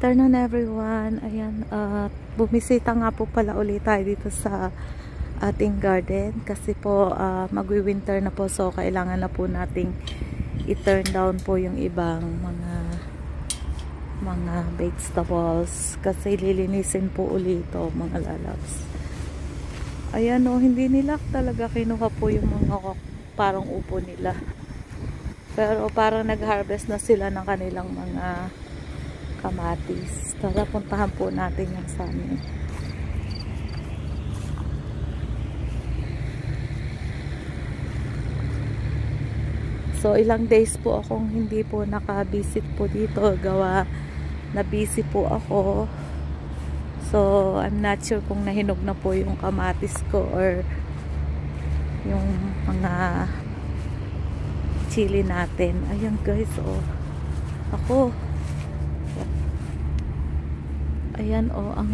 Afternoon everyone. Ayan, bumisita nga po pala ulit tayo dito sa ating garden kasi po magwi-winter na po, so kailangan na po nating i-turn down po yung ibang mga vegetables kasi lilinisin po ulit ito, mga lalabs. Ayan o, hindi nila talaga kinuha po yung mga parang upo nila, pero parang nag-harvest na sila ng kanilang mga kamatis. Tara, puntahan po natin yung sa amin. So ilang days po akong hindi po naka-visit po dito, gawa na busy po ako. So I'm not sure kung nahinog na po yung kamatis ko or yung mga chili natin. Ayan guys, oh. Ako. Ayan oh, ang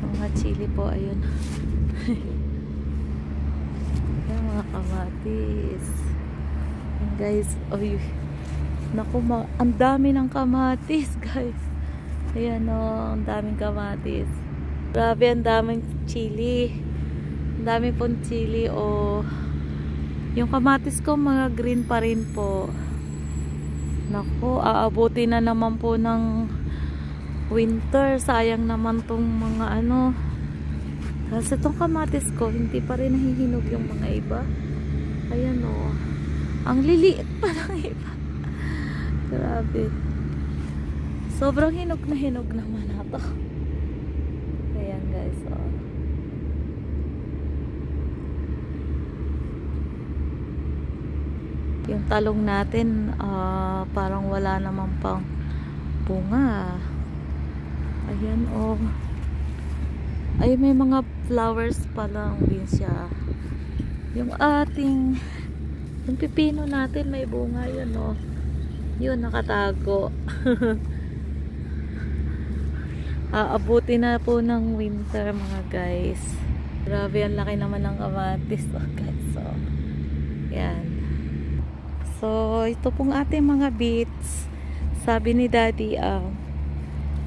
mga chili po, ayun. Ayan, mga kamatis. Ayan guys, oy. Naku, ang dami ng kamatis guys. Ayan oh, ang daming kamatis. Grabe, ang daming chili. Ang dami pong chili oh. Yung kamatis ko mga green pa rin po. Naku, aabuti na naman po ng winter. Sayang naman tong mga ano. Kasi itong kamatis ko hindi pa rin nahihinog yung mga iba. Ayan o, ang liliit pa ng iba. Grabe, sobrang hinog naman na to. Ayan guys, o. Yung talong natin parang wala naman pang bunga. Ayan oh. Ay, may mga flowers pa lang din siya. Yung ating yung pipino natin may bunga, yun oh. Yun, nakatago. Aabuti na po ng winter mga guys. Grabe, ang laki naman ng kamatis oh, guys. So yan. So ito pong ating mga beets. Sabi ni daddy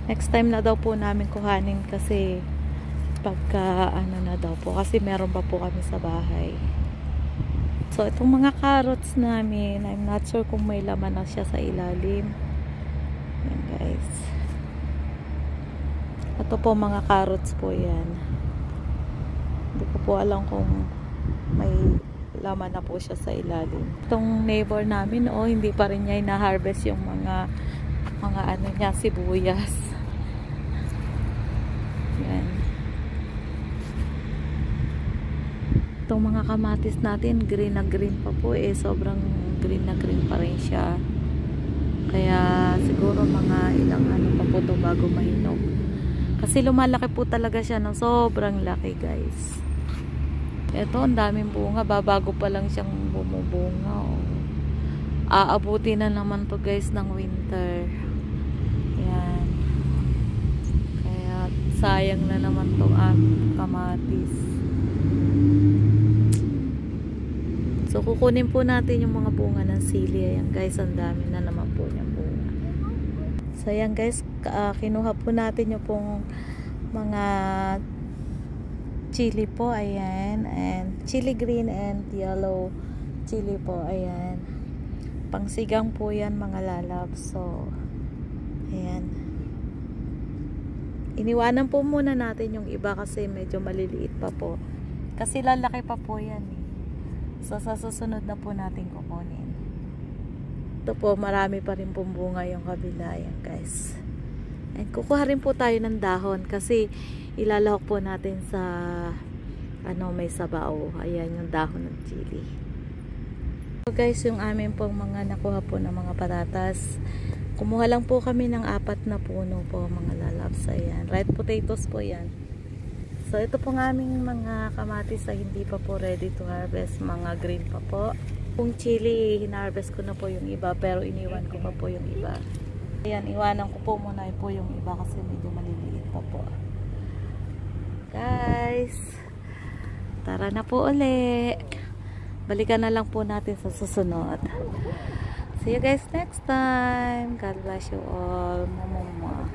next time na daw po namin kuhanin kasi pagka ano na daw po, kasi meron pa po kami sa bahay. So itong mga carrots namin, I'm not sure kung may laman na siya sa ilalim. Ayan guys, ito po mga carrots po yan. Hindi ko po alam kung may laman na po siya sa ilalim. Itong neighbor namin, oh, hindi pa rin niya ina-harvest yung mga ano niya, sibuyas. Yan. Itong mga kamatis natin, green na green pa po eh. Sobrang green na green pa rin siya. Kaya siguro mga ilang ano pa po ito bago mahinog. Kasi lumalaki po talaga siya ng sobrang laki guys. Ito, ang daming bunga. Babago pa lang siyang bumubunga. Oh. Aabuti na naman to guys ng winter. Yan. Kaya sayang na naman tong kamatis. So kukunin po natin yung mga bunga ng sili. Ayan guys, ang dami na naman po niyang bunga. So ayan guys, kinuha po natin yung pong mga chili po, ayan, and chili green and yellow chili po, ayan, pangsigang po yan mga lalab. So ayan, iniwanan po muna natin yung iba kasi medyo maliliit pa po, kasi lalaki pa po yan eh. So sa susunod na po natin kukunin. Ito po, marami pa rin pong bunga yung kabila, yan guys. And kukuha rin po tayo ng dahon kasi ilalahok po natin sa ano, may sabaw. Ayan yung dahon ng chili. So guys, yung amin pong mga nakuha po ng mga patatas, kumuha lang po kami ng 4 na puno po mga lalabs. Ayan, red potatoes po yan. So ito po ng aming mga kamatis ay hindi pa po ready to harvest, mga green pa po. Kung chili, hinarvest ko na po yung iba, pero iniwan ko pa po yung iba. Ayan, iwanan ko po muna po yung iba kasi medyo maliliit pa po. Guys, tara na po uli. Balikan na lang po natin sa susunod. See you guys next time. God bless you all. Mama.